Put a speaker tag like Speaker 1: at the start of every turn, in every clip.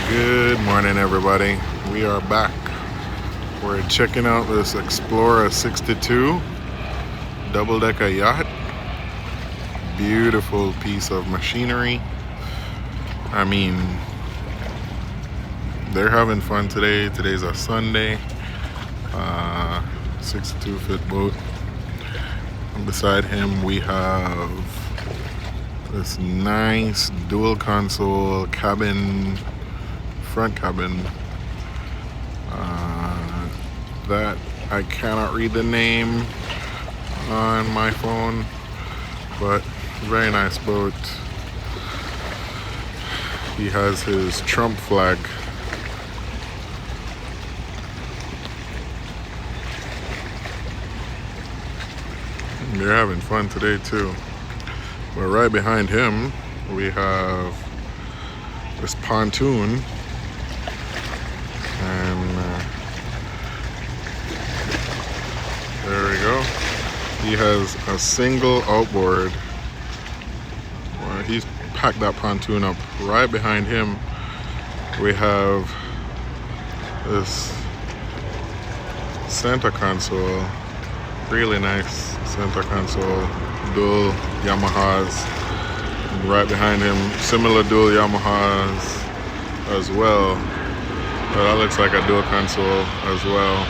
Speaker 1: Good morning, everybody. We are back. We're checking out this Explorer 62 double-decker yacht. Beautiful piece of machinery. I mean, they're having fun today. Today's a Sunday. 62-foot boat. And beside him, we have this nice dual console cabin, front cabin. That I cannot read the name on my phone, but very nice boat. He has his Trump flag. They're having fun today too. But right behind him, we have this pontoon, and there we go. He has a single outboard. Well, he's packed that pontoon up. Right behind him, we have this center console. Really nice center console. Dual Yamahas. And right behind him, similar dual Yamahas as well. But that looks like a dual console as well.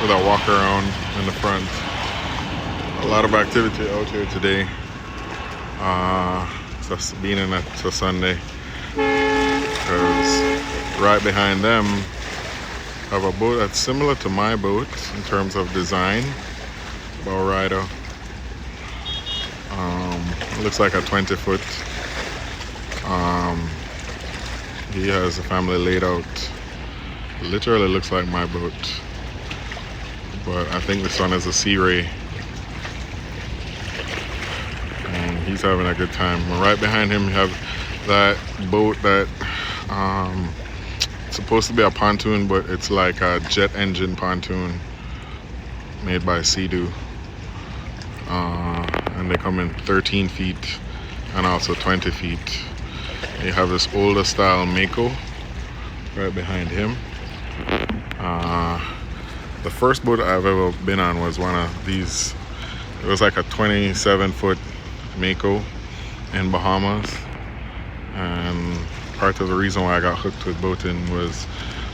Speaker 1: With a walk around in the front. A lot of activity out here today. It's being it's a Sunday. Because right behind them, I have a boat that's similar to my boat in terms of design. Bowrider. Looks like a 20-foot. He has a family laid out. Literally looks like my boat. But I think this one has a Sea Ray. And he's having a good time. Right behind him, you have that boat that it's supposed to be a pontoon, but it's like a jet engine pontoon made by Sea-Doo. And they come in 13 feet and also 20 feet. You have this older style Mako right behind him. The first boat I've ever been on was one of these. It was like a 27-foot Mako in Bahamas. And part of the reason why I got hooked with boating was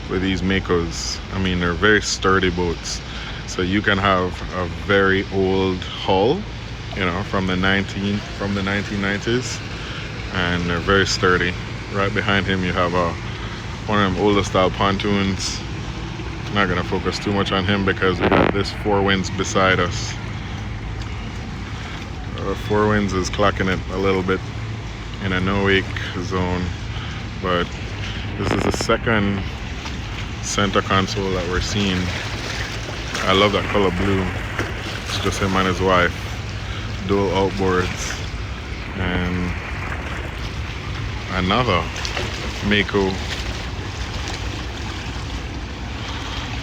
Speaker 1: with these Makos. I mean, they're very sturdy boats. So you can have a very old hull, you know, from the 1990s, and they're very sturdy. Right behind him, you have one of them older style pontoons. I'm not gonna focus too much on him because we got this Four Winds beside us. Four Winds is clocking it a little bit in a no-wake zone, but this is the second center console that we're seeing. I love that color blue. It's just him and his wife. Dual outboards. And another Mako.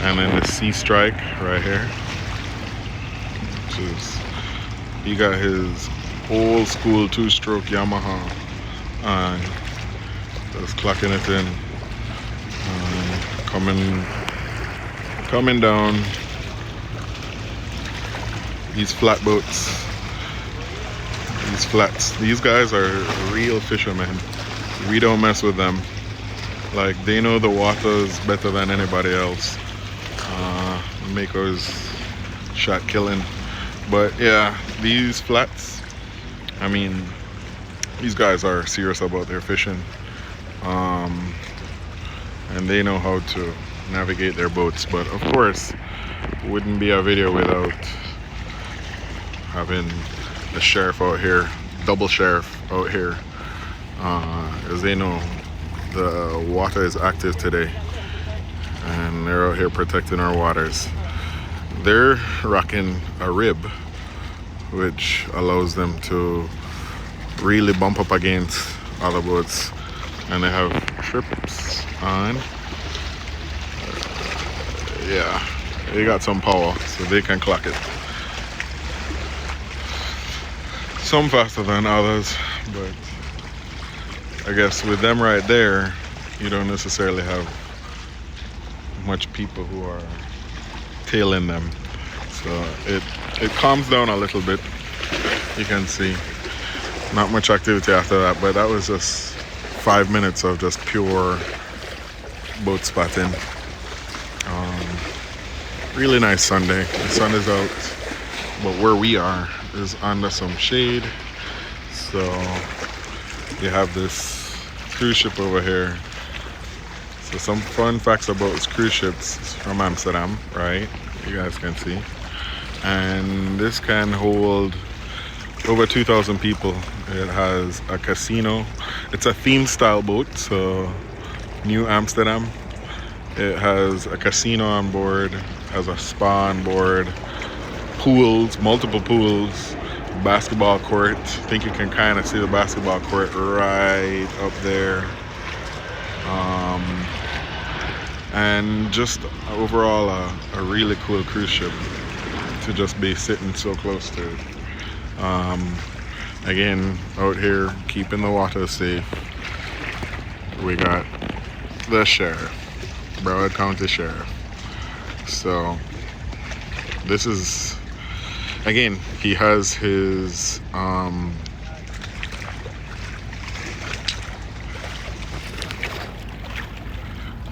Speaker 1: And then the Sea Strike right here. Which is, he got his old school 2-stroke Yamaha. And just clocking it in. Coming down. These flat boats, these flats, these guys are real fishermen. We don't mess with them. Like, they know the waters better than anybody else. Mako's shot killing. But yeah, these flats, I mean, these guys are serious about their fishing. And they know how to navigate their boats. But of course, wouldn't be a video without having the sheriff out here, double sheriff out here, as they know the water is active today and they're out here protecting our waters. They're rocking a rib, which allows them to really bump up against other boats, and they have trips on. Yeah, they got some power, so they can clock it. Some faster than others, but I guess with them right there, you don't necessarily have much people who are tailing them. So it calms down a little bit. You can see not much activity after that, but that was just 5 minutes of just pure boat spotting. Really nice Sunday. The sun is out, but where we are is under some shade. So you have this cruise ship over here. So some fun facts about this cruise ships from Amsterdam, right? You guys can see. And this can hold over 2,000 people. It has a casino. It's a theme style boat, so New Amsterdam. It has a casino on board, has a spa on board, pools, multiple pools, basketball court. I think you can kind of see the basketball court right up there. And just overall a really cool cruise ship to just be sitting so close to it. Again, out here keeping the water safe, we got the sheriff, Broward County Sheriff. So this is, again, he has his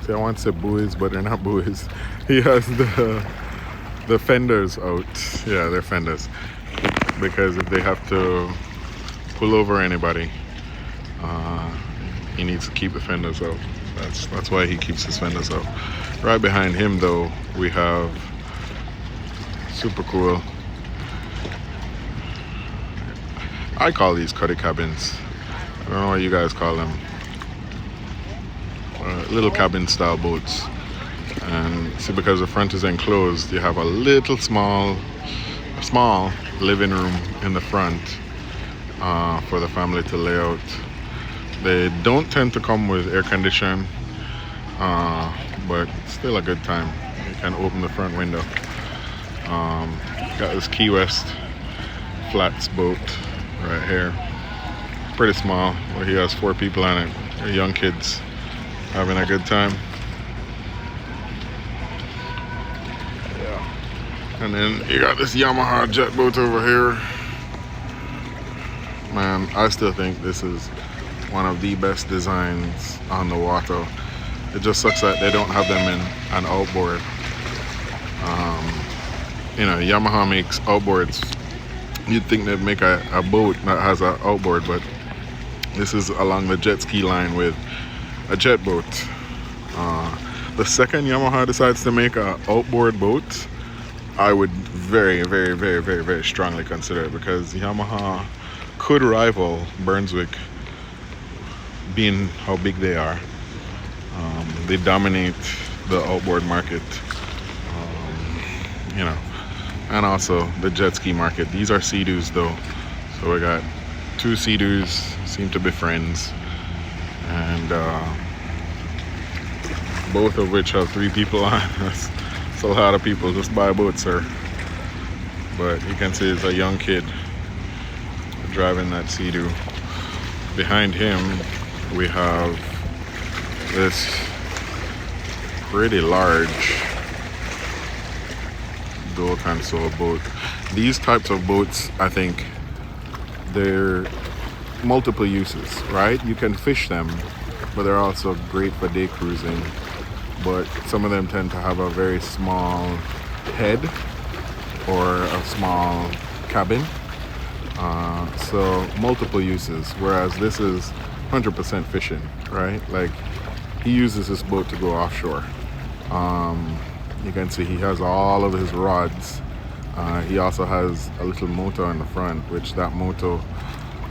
Speaker 1: see, I want to say buoys, but they're not buoys. He has the fenders out. Yeah, they're fenders, because if they have to pull over anybody, he needs to keep the fenders out. That's why he keeps his fenders out. Right behind him, though, we have super cool. I call these cuddy cabins. I don't know what you guys call them. Little cabin style boats. And see, because the front is enclosed, you have a little small living room in the front for the family to lay out. They don't tend to come with air conditioning, but still a good time. You can open the front window. Got this Key West flats boat right here. Pretty small, but he has 4 people on it. They're young kids having a good time. And then you got this Yamaha jet boat over here. Man, I still think this is one of the best designs on the water. It just sucks that they don't have them in an outboard. You know, Yamaha makes outboards. You'd think they'd make a boat that has an outboard, but this is along the jet ski line with a jet boat. The second Yamaha decides to make an outboard boat, I would very, very, very, very, very strongly consider it, because Yamaha could rival Brunswick, being how big they are. They dominate the outboard market, you know, and also the jet ski market. These are Sea-Doos though, so we got 2 Sea-Doos, seem to be friends, and both of which have 3 people on. That's a lot of people just buy a boat, sir. But you can see it's a young kid driving that Sea-Doo. Behind him we have this pretty large dual console boat. These types of boats, I think they're multiple uses, right? You can fish them, but they're also great for day cruising. But some of them tend to have a very small head or a small cabin. So multiple uses, whereas this is 100% fishing, right? Like, he uses this boat to go offshore. You can see he has all of his rods. He also has a little motor on the front, which that motor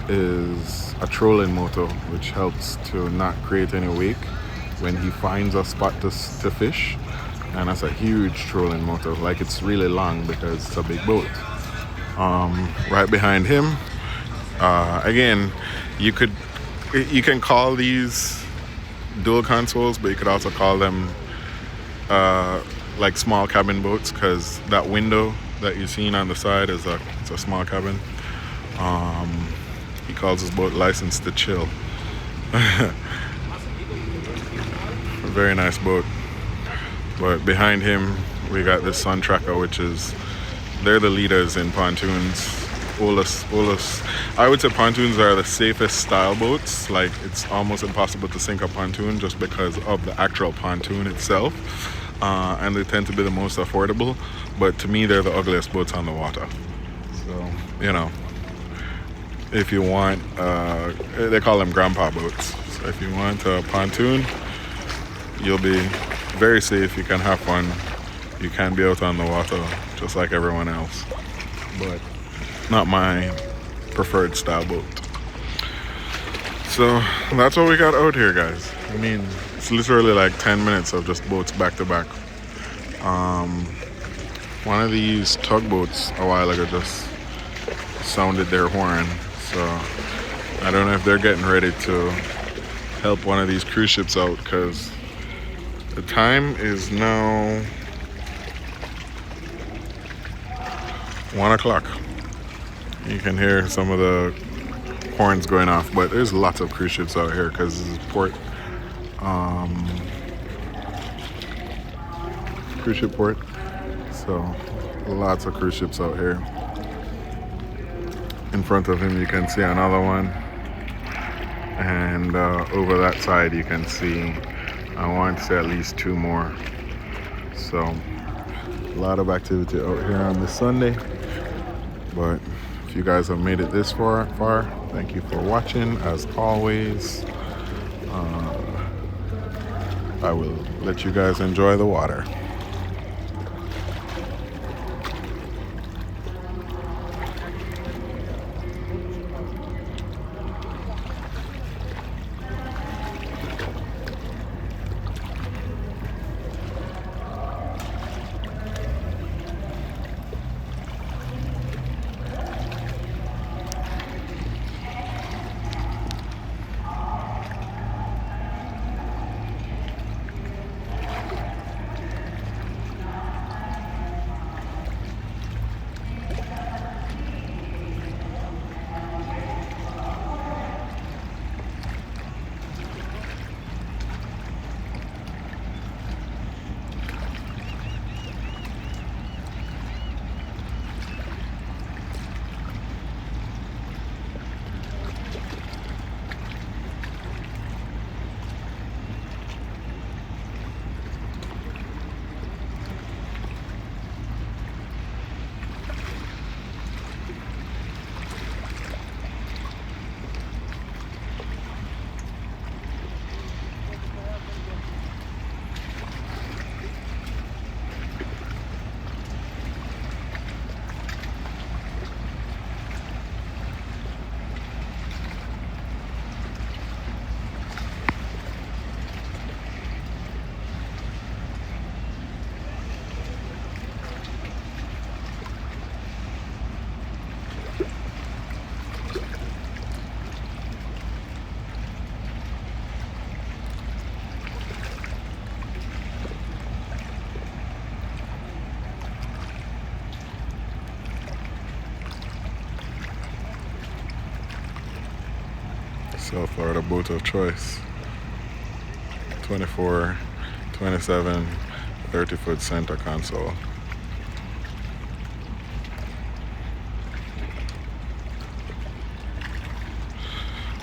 Speaker 1: is a trolling motor, which helps to not create any wake when he finds a spot to fish. And that's a huge trolling motor. Like, it's really long because it's a big boat. Right behind him, again, you can call these dual consoles, but you could also call them like small cabin boats, because that window that you're seeing on the side is it's a small cabin. He calls his boat License to Chill. A very nice boat. But behind him, we got this Sun Tracker, which is, they're the leaders in pontoons. Oldest. I would say pontoons are the safest style boats. Like, it's almost impossible to sink a pontoon just because of the actual pontoon itself. And they tend to be the most affordable. But to me, they're the ugliest boats on the water. So, you know, if you want, they call them grandpa boats. So if you want a pontoon, you'll be very safe. You can have fun. You can be out on the water just like everyone else. But not my preferred style boat. So that's what we got out here, guys. I mean, it's literally like 10 minutes of just boats back to back. One of these tugboats a while ago just sounded their horn. So I don't know if they're getting ready to help one of these cruise ships out, because the time is now 1 o'clock. You can hear some of the horns going off, but there's lots of cruise ships out here because this is port, cruise ship port. So lots of cruise ships out here. In front of him you can see another one, and over that side you can see, I want to say, at least 2 more. So a lot of activity out here on this Sunday. But if you guys have made it this far, thank you for watching. As always, I will let you guys enjoy the water. South Florida boat of choice. 24, 27, 30-foot center console.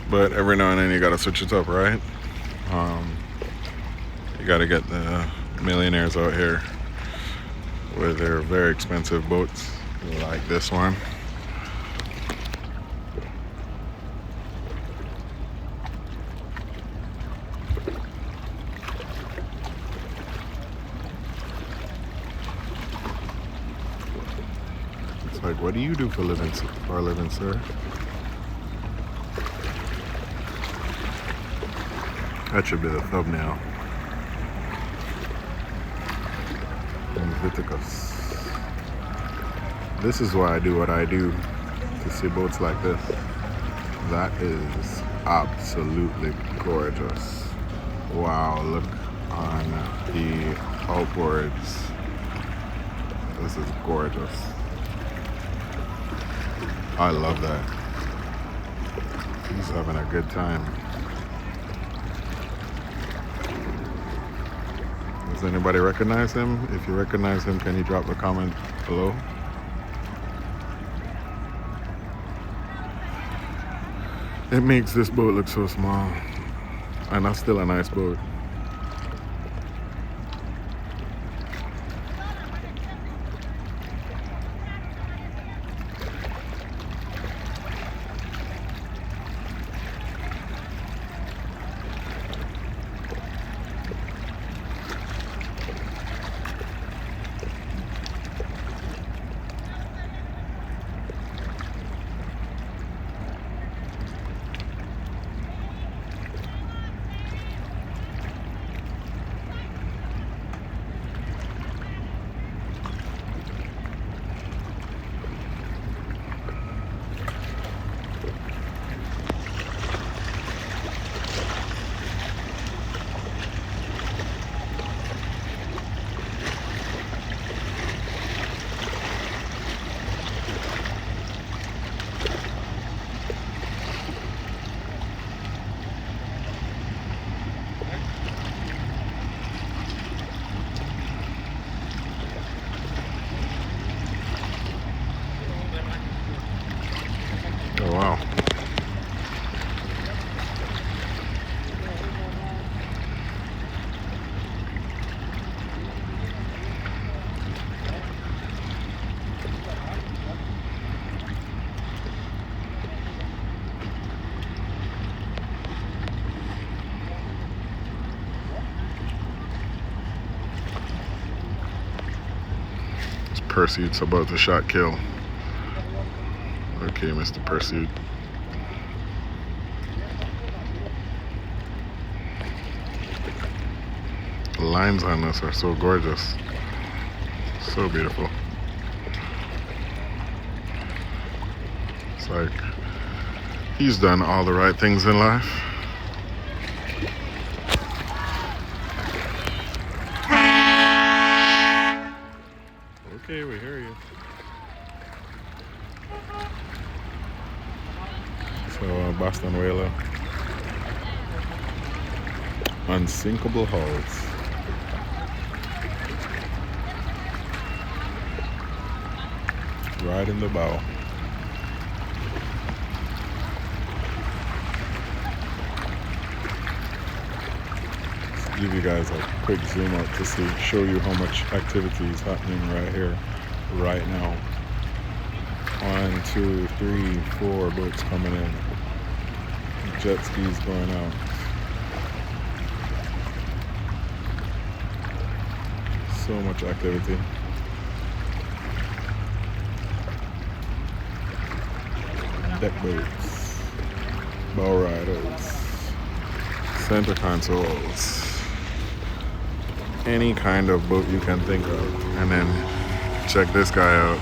Speaker 1: But every now and then you gotta switch it up, right? You gotta get the millionaires out here with their very expensive boats, like this one. Like, what do you do for a living, sir? That should be the thumbnail. Leviticus. This is why I do what I do, to see boats like this. That is absolutely gorgeous. Wow, look on the outboards. This is gorgeous. I love that. He's having a good time. Does anybody recognize him? If you recognize him, can you drop a comment below? It makes this boat look so small, and that's still a nice boat. Oh wow. This Pursuit's about to shot kill. Okay, Mr. Pursuit. The lines on this are so gorgeous. So beautiful. It's like he's done all the right things in life. Okay, we hear you. So Boston Whaler. Unsinkable hulls. Right in the bow. Let's give you guys a quick zoom out to show you how much activity is happening right here, right now. 1, 2, 3, 4 boats coming in. Jet skis going out. So much activity. Deck boats, bow riders, center consoles, any kind of boat you can think of. And then check this guy out.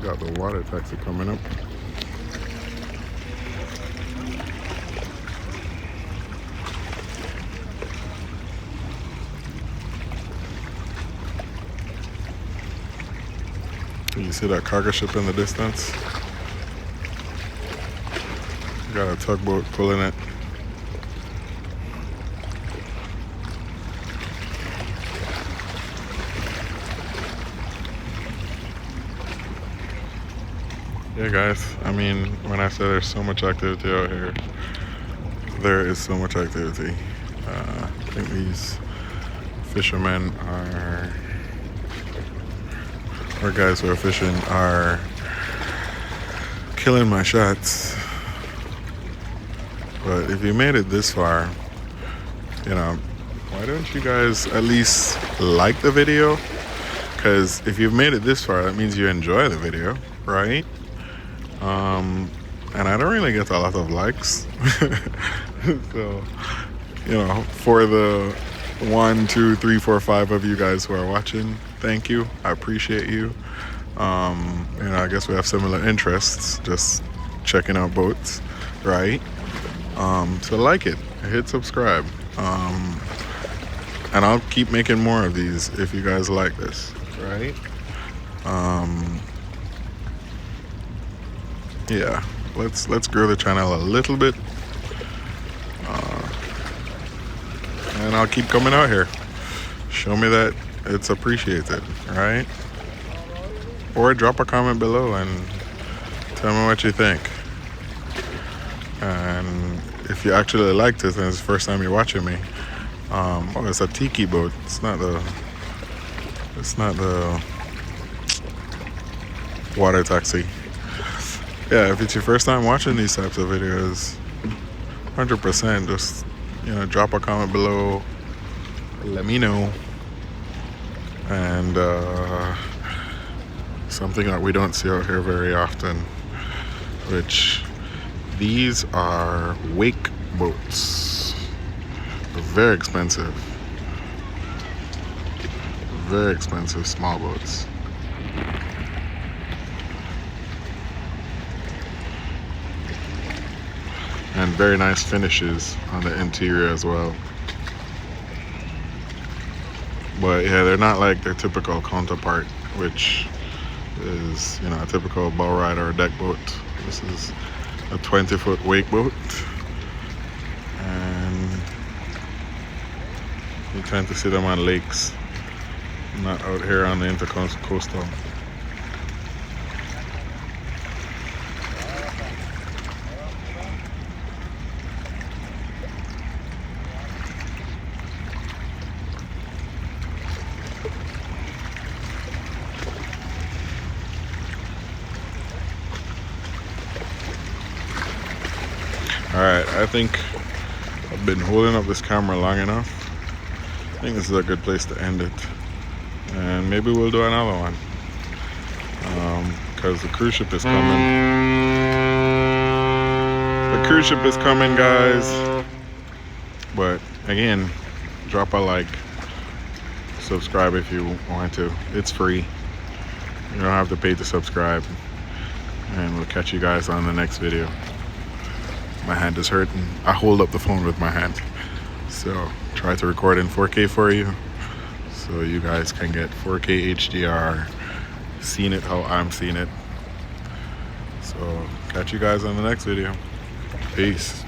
Speaker 1: Got the water taxi coming up. You see that cargo ship in the distance? Got a tugboat pulling it. Yeah guys, I mean, when I say there's so much activity out here, there is so much activity. I think these fishermen are our guys who are fishing are killing my shots. But if you made it this far, you know, why don't you guys at least like the video? Because if you've made it this far, that means you enjoy the video, right? And I don't really get a lot of likes. So, you know, for the 1, 2, 3, 4, 5 of you guys who are watching, thank you. I appreciate you. You know, I guess we have similar interests, just checking out boats, right? So like it, hit subscribe. And I'll keep making more of these if you guys like this, right? Yeah, let's grow the channel a little bit. And I'll keep coming out here. Show me that it's appreciated, right? Or drop a comment below and tell me what you think. And if you actually liked it and it's the first time you're watching me, oh, it's a tiki boat. It's not the water taxi. Yeah, if it's your first time watching these types of videos, 100% just, you know, drop a comment below, let me know. And something that we don't see out here very often, which these are wake boats. They're very expensive small boats. And very nice finishes on the interior as well. But yeah, they're not like their typical counterpart, which is, you know, a typical bow ride or a deck boat. This is a 20-foot wake boat, and you tend to see them on lakes, not out here on the intercoastal. Alright, I think I've been holding up this camera long enough. I think this is a good place to end it. And maybe we'll do another one. Because the cruise ship is coming. The cruise ship is coming, guys. But again, drop a like. Subscribe if you want to. It's free. You don't have to pay to subscribe. And we'll catch you guys on the next video. My hand is hurting. I hold up the phone with my hand. So try to record in 4K for you, so you guys can get 4K HDR, seeing it how I'm seeing it. So catch you guys on the next video. Peace.